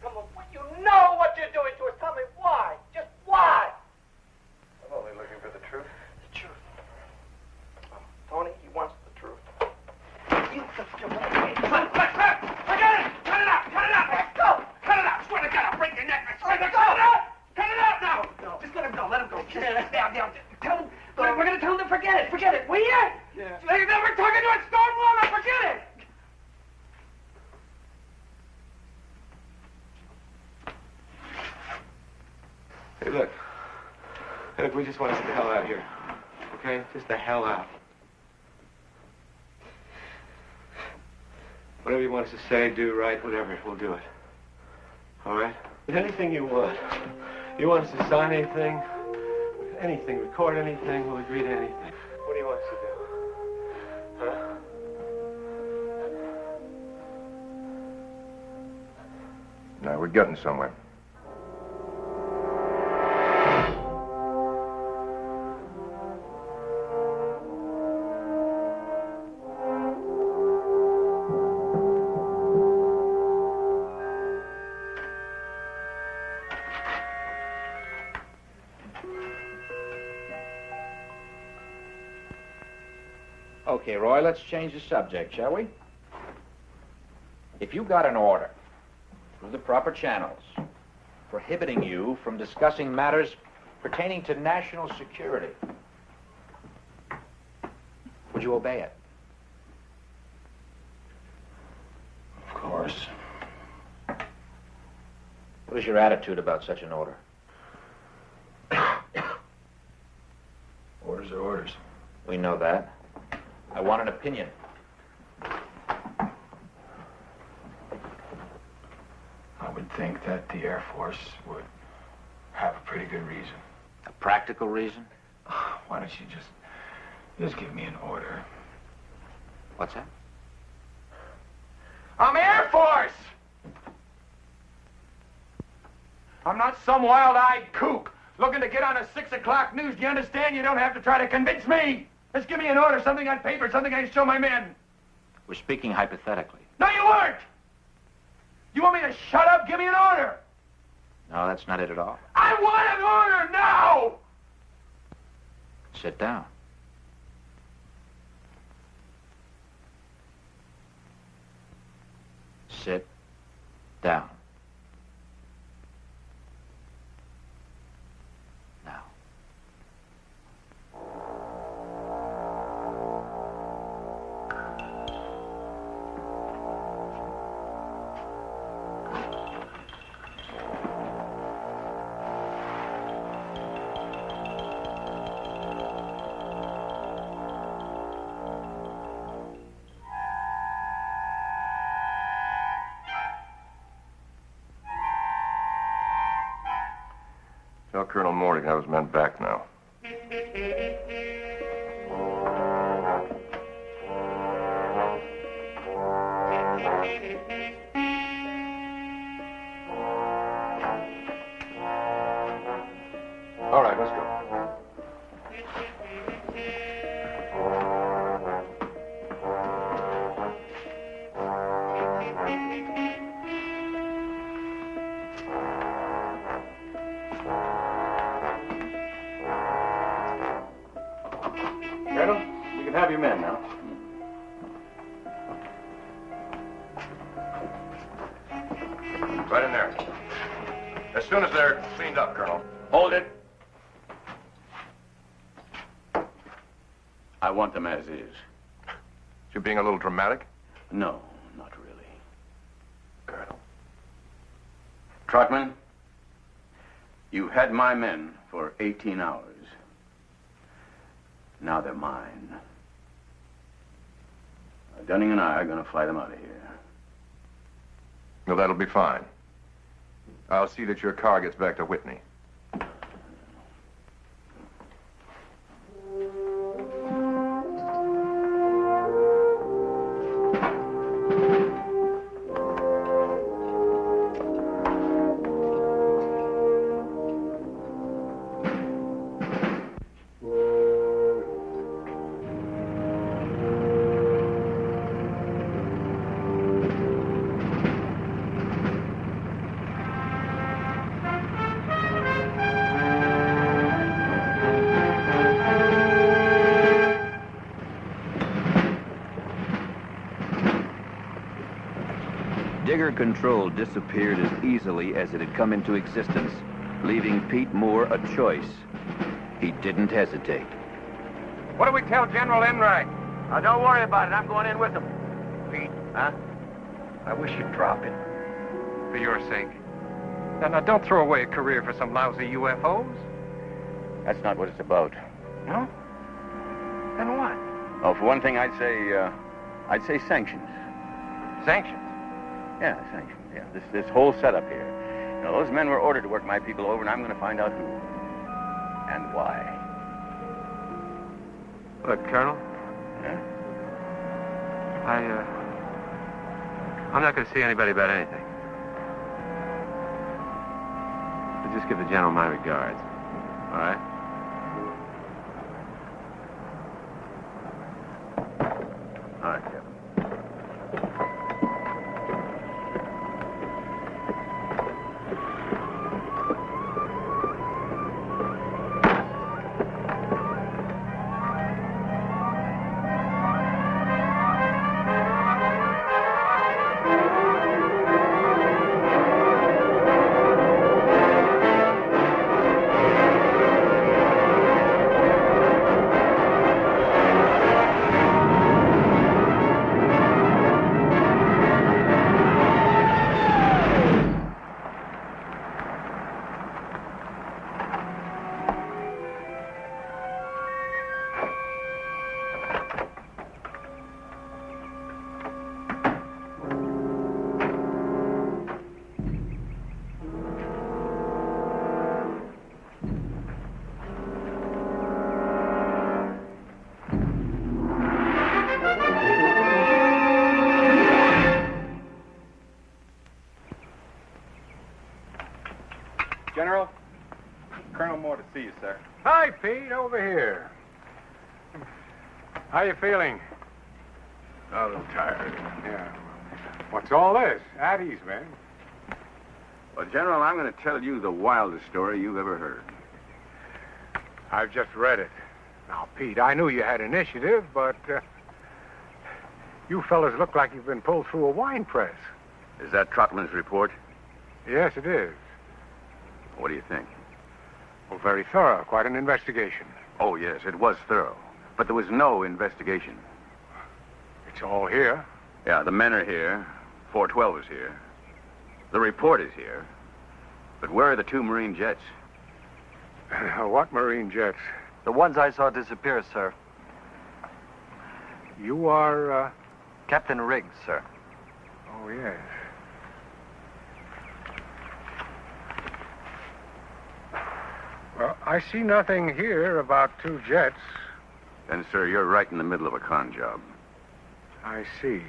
Come on, you know what you're doing to us. Tell me why. Just why? I'm only looking for the truth. The truth. Tony, he wants the truth. You just forget it! Cut it out! Cut it out! Let's go! Cut it out! Swear to God, I'll break your neck! I swear to God! Cut it out! Cut it out now! No. Just let him go. Let him go. Tell him. We're going to tell him to forget it. Forget it. Will you? Yeah. We're talking to a stone wall. Now forget it. Hey, look. Hey, look, we just want to get the hell out of here. Okay? Just the hell out. Whatever you want us to say, do, write, whatever, we'll do it. All right? Anything you want. You want us to sign anything? Anything, record anything, we'll agree to anything. What do you want us to do? Huh? Now, we're getting somewhere. Okay, Roy, let's change the subject, shall we? If you got an order through the proper channels prohibiting you from discussing matters pertaining to national security, would you obey it? Of course. What is your attitude about such an order? Orders are orders. We know that. I want an opinion. I would think that the Air Force would have a pretty good reason. A practical reason? Why don't you just give me an order? What's that? I'm Air Force! I'm not some wild-eyed kook looking to get on a 6 o'clock news. Do you understand? You don't have to try to convince me. Just give me an order, something on paper, something I can show my men. We're speaking hypothetically. No, you weren't! You want me to shut up? Give me an order! No, that's not it at all. I want an order now! Sit down. Sit down. Now. Tell Colonel Morty to have his men back now. All right, let's go. Colonel, you can have your men now. Right in there. As soon as they're cleaned up, Colonel. Hold it. I want them as is. You being a little dramatic? No, not really. Colonel. Trotman, you had my men for 18 hours. Now they're mine. Dunning and I are going to fly them out of here. Well, that'll be fine. I'll see that your car gets back to Whitney. Digger control disappeared as easily as it had come into existence, leaving Pete Moore a choice. He didn't hesitate. What do we tell General Enright? Now, don't worry about it. I'm going in with them. Pete, Huh? I wish you'd drop it. For your sake. Now, don't throw away a career for some lousy UFOs. That's not what it's about. No? Then what? Oh, for one thing, I'd say sanctions. Sanctions? Yeah, sanctions. Yeah, this whole setup here. You know, those men were ordered to work my people over, and I'm going to find out who and why. Look, Colonel. Yeah? I'm not going to see anybody about anything. But just give the general my regards. All right? All right, Captain. General, Colonel Moore to see you, sir. Hi, Pete. Over here. How you feeling? A little tired. Yeah. What's all this? At ease, man. Well, General, I'm going to tell you the wildest story you've ever heard. I've just read it. Now, Pete, I knew you had initiative, but you fellas look like you've been pulled through a wine press. Is that Trotman's report? Yes, it is. What do you think? Well, very thorough. Quite an investigation. Oh, yes, it was thorough. But there was no investigation. It's all here. Yeah, the men are here. 412 is here. The report is here. But where are the 2 Marine jets? What Marine jets? The ones I saw disappear, sir. You are, Captain Riggs, sir. Oh, yes. Well, I see nothing here about 2 jets. Then, sir, you're right in the middle of a con job. I see.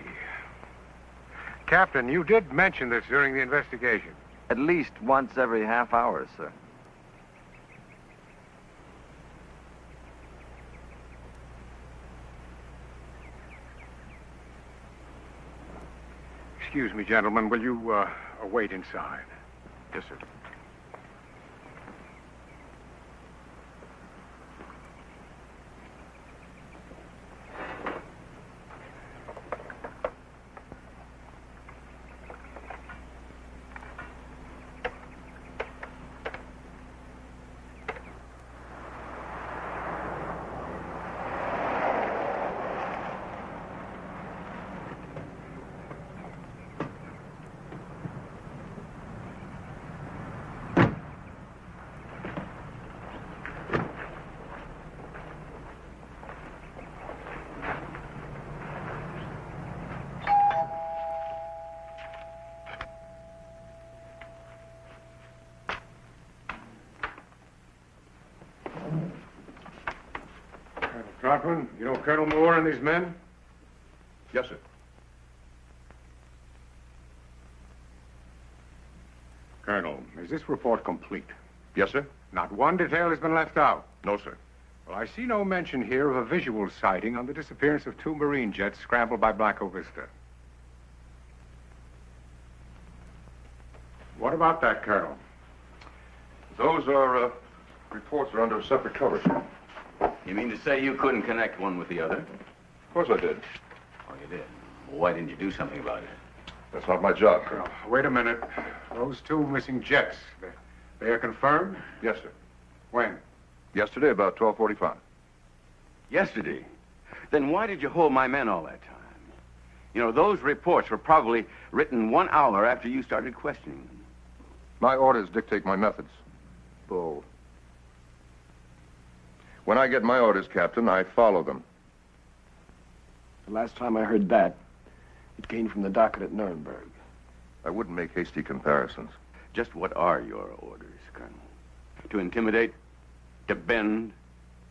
Captain, you did mention this during the investigation. At least once every half hour, sir. Excuse me, gentlemen. Will you wait inside? Yes, sir. Trotman, you know Colonel Moore and these men? Yes, sir. Colonel, is this report complete? Yes, sir. Not one detail has been left out. No, sir. Well, I see no mention here of a visual sighting on the disappearance of 2 Marine jets scrambled by Blanco Vista. What about that, Colonel? Those are, reports are under a separate cover, sir. You mean to say you couldn't connect one with the other? Of course I did. Oh, you did? Well, why didn't you do something about it? That's not my job, Colonel. Wait a minute. Those 2 missing jets, they are confirmed? Yes, sir. When? Yesterday, about 12:45. Yesterday? Then why did you hold my men all that time? You know, those reports were probably written 1 hour after you started questioning them. My orders dictate my methods. Bull. When I get my orders, Captain, I follow them. The last time I heard that, It came from the docket at Nuremberg. I wouldn't make hasty comparisons. Just what are your orders, Colonel? To intimidate? To bend?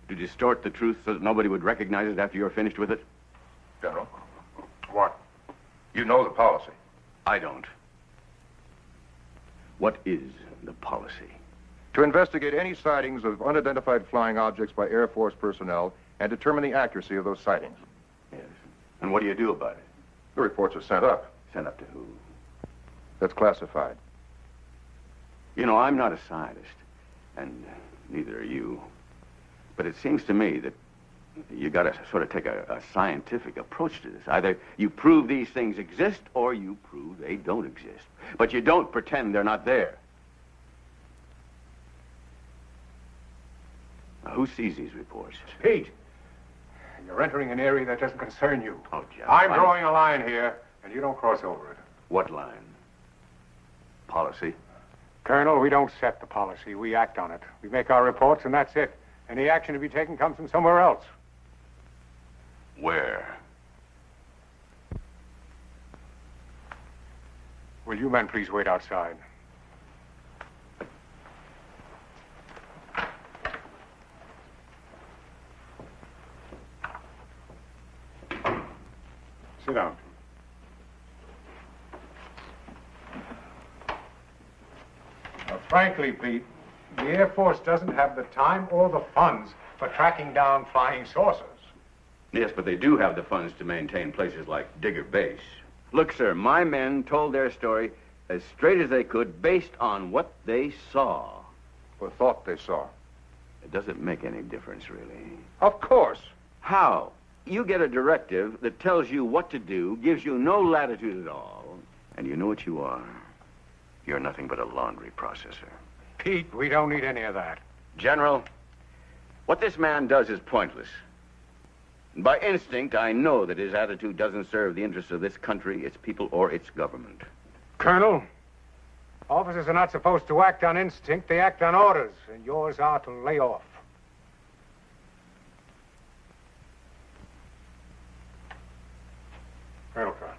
To distort the truth so that nobody would recognize it after you're finished with it? General? What? You know the policy. I don't. What is the policy? To investigate any sightings of unidentified flying objects by Air Force personnel and determine the accuracy of those sightings. Yes. And what do you do about it? The reports are sent up. Sent up to who? That's classified. You know, I'm not a scientist, and neither are you. But it seems to me that you got to sort of take a scientific approach to this. Either you prove these things exist, or you prove they don't exist. But you don't pretend they're not there. Now, who sees these reports? Pete, you're entering an area that doesn't concern you. Oh, Jeff. I'm drawing a line here, and you don't cross over it. What line? Policy? Colonel, we don't set the policy. We act on it. We make our reports, and that's it. Any action to be taken comes from somewhere else. Where? Will you men please wait outside? Sit down. Now, frankly, Pete, the Air Force doesn't have the time or the funds for tracking down flying saucers. Yes, but they do have the funds to maintain places like Digger Base. Look, sir, my men told their story as straight as they could based on what they saw. Or thought they saw. It doesn't make any difference, really. Of course. How? You get a directive that tells you what to do, gives you no latitude at all, and you know what you are. You're nothing but a laundry processor. Pete, we don't need any of that. General, what this man does is pointless. And by instinct, I know that his attitude doesn't serve the interests of this country, its people, or its government. Colonel, officers are not supposed to act on instinct. They act on orders, and yours are to lay off. Colonel Carter.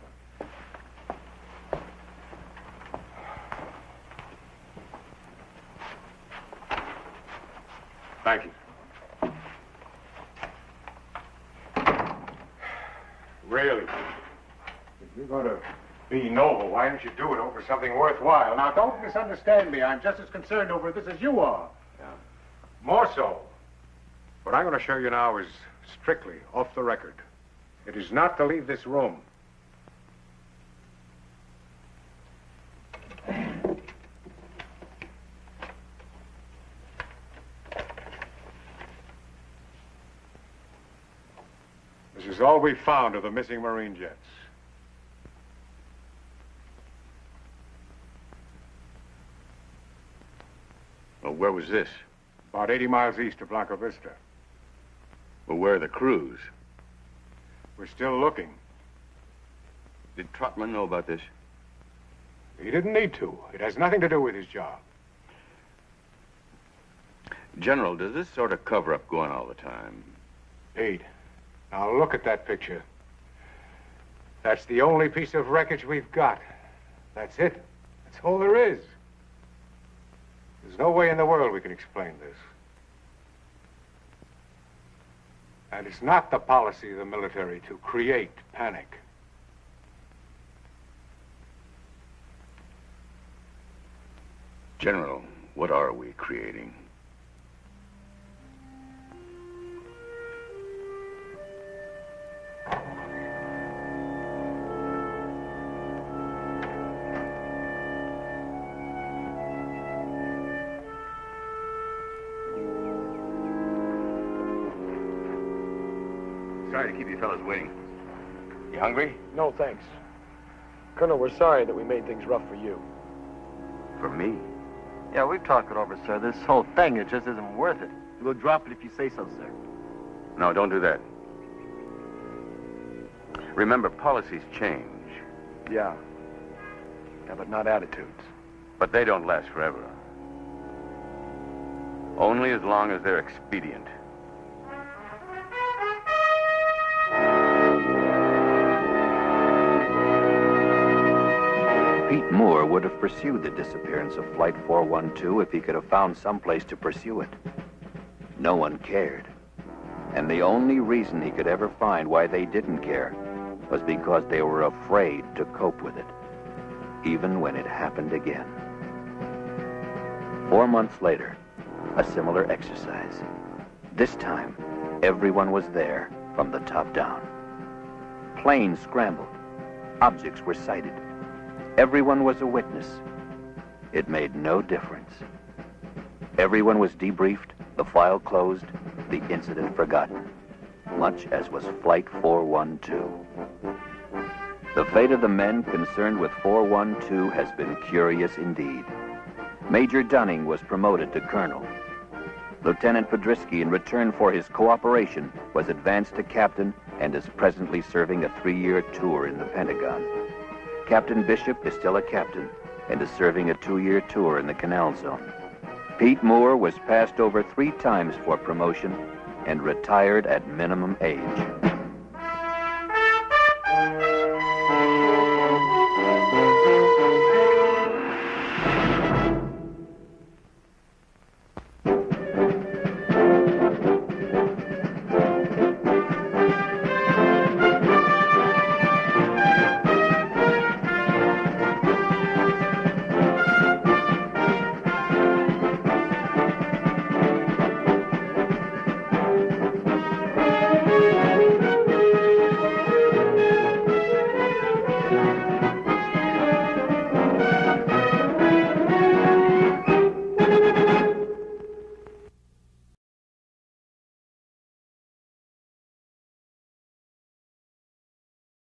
Thank you. Really? If you're going to be noble, why don't you do it over something worthwhile? Now, don't misunderstand me. I'm just as concerned over this as you are. Yeah. More so. What I'm going to show you now is strictly off the record. It is not to leave this room. This is all we found of the missing Marine jets. Well, where was this? About 80 miles east of Blanco Vista. Well, where are the crews? We're still looking. Did Trotman know about this? He didn't need to. It has nothing to do with his job. General, does this sort of cover-up go on all the time? Pete, now look at that picture. That's the only piece of wreckage we've got. That's it. That's all there is. There's no way in the world we can explain this. And it's not the policy of the military to create panic. General, what are we creating? Sorry to keep you fellas waiting. You hungry? No, thanks. Colonel, we're sorry that we made things rough for you. For me? Yeah, we've talked it over, sir. This whole thing, it just isn't worth it. We'll drop it if you say so, sir. No, don't do that. Remember, policies change. Yeah. Yeah, but not attitudes. But they don't last forever. Only as long as they're expedient. Pete Moore would have pursued the disappearance of Flight 412 if he could have found someplace to pursue it. No one cared. And the only reason he could ever find why they didn't care was because they were afraid to cope with it, even when it happened again. 4 months later, a similar exercise. This time, everyone was there from the top down. Planes scrambled. Objects were sighted. Everyone was a witness. It made no difference. Everyone was debriefed, the file closed, the incident forgotten, much as was Flight 412. The fate of the men concerned with 412 has been curious indeed. Major Dunning was promoted to colonel. Lieutenant Podrisky, in return for his cooperation, was advanced to captain and is presently serving a 3-year tour in the Pentagon. Captain Bishop is still a captain and is serving a 2-year tour in the Canal Zone. Pete Moore was passed over 3 times for promotion and retired at minimum age.